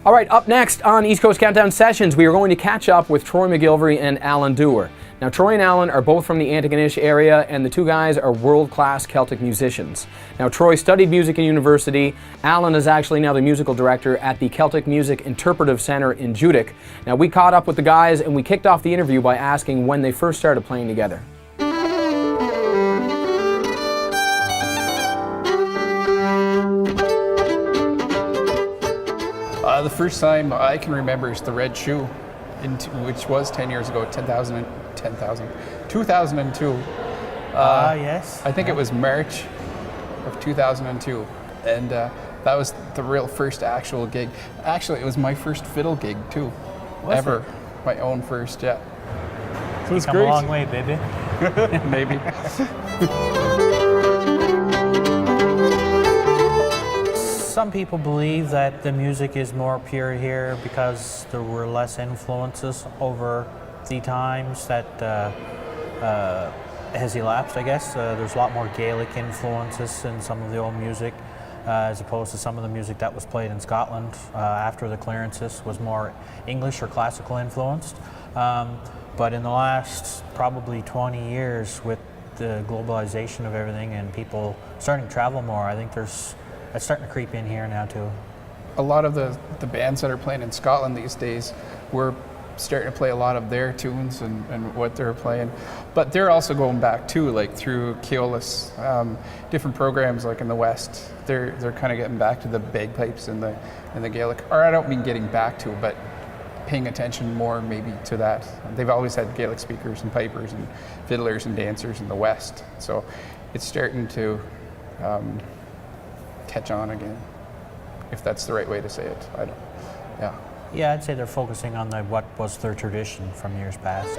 All right, up next on East Coast Countdown Sessions, we are going to catch up with Troy McGilvery and Allan Dewar. Now, Troy and Allan are both from the Antigonish area, and the two guys are world-class Celtic musicians. Now, Troy studied music in university. Allan is actually now the musical director at the Celtic Music Interpretive Center in Judic. Now, we caught up with the guys, and we kicked off the interview by asking when they first started playing together. The first time I can remember is the Red Shoe, which was 10 years ago, 2002. Yes. I think it was March of 2002. And that was the real first actual gig. Actually, it was my first fiddle gig too, ever. My own first, yeah. So it's great. Come a long way, baby. Maybe. Some people believe that the music is more pure here because there were less influences over the times that has elapsed, I guess. There's a lot more Gaelic influences in some of the old music as opposed to some of the music that was played in Scotland after the clearances was more English or classical influenced. But in the last probably 20 years with the globalization of everything and people starting to travel more, I think it's starting to creep in here now too. A lot of the bands that are playing in Scotland these days, we're starting to play a lot of their tunes and what they're playing. But they're also going back too, like through Keolis, different programs like in the West. They're kind of getting back to the bagpipes and the Gaelic. Or I don't mean getting back to, but paying attention more maybe to that. They've always had Gaelic speakers and pipers and fiddlers and dancers in the West. So it's starting to catch on again, if that's the right way to say it. Yeah, I'd say they're focusing on what was their tradition from years past.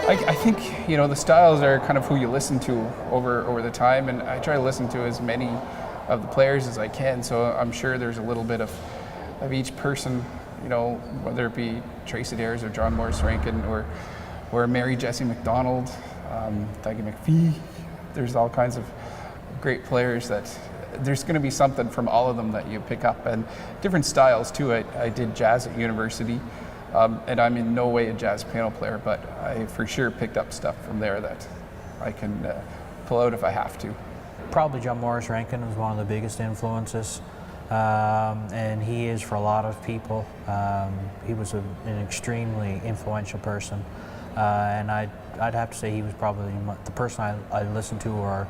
I think, you know, the styles are kind of who you listen to over the time, and I try to listen to as many of the players as I can, so I'm sure there's a little bit of each person, you know, whether it be Tracy Dares or John Morris Rankin or Mary Jessie McDonald, Dougie McPhee. There's all kinds of great players that there's going to be something from all of them that you pick up, and different styles too. I did jazz at university, and I'm in no way a jazz piano player, but I for sure picked up stuff from there that I can pull out if I have to. Probably John Morris Rankin was one of the biggest influences, and he is for a lot of people. He was an extremely influential person, and I'd have to say he was probably the person I listened to or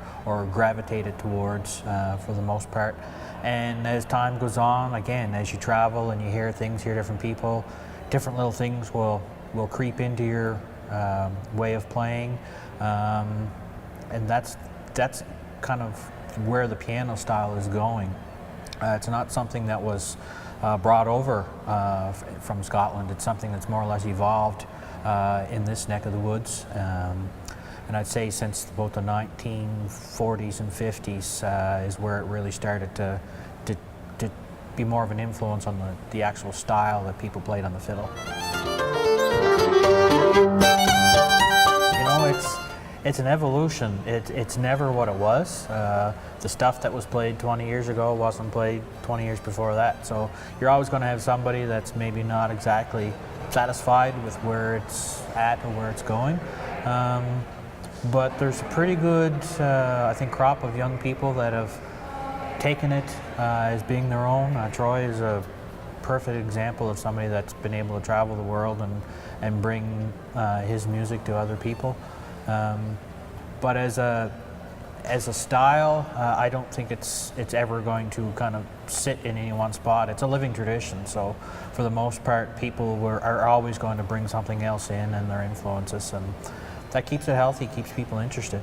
gravitated towards for the most part. And as time goes on, again, as you travel and you hear things, hear different people, different little things will creep into your way of playing, and that's kind of where the piano style is going. It's not something that was brought over from Scotland. It's something that's more or less evolved in this neck of the woods, and I'd say since about the 1940s and 50s is where it really started to be more of an influence on the actual style that people played on the fiddle. You know, it's an evolution. It's never what it was. The stuff that was played 20 years ago wasn't played 20 years before that. So you're always going to have somebody that's maybe not exactly satisfied with where it's at or where it's going. But there's a pretty good, I think, crop of young people that have taken it as being their own. Troy is a perfect example of somebody that's been able to travel the world and bring his music to other people. But as a style, I don't think it's ever going to kind of sit in any one spot. It's a living tradition, so for the most part, people are always going to bring something else in and their influences, and that keeps it healthy, keeps people interested.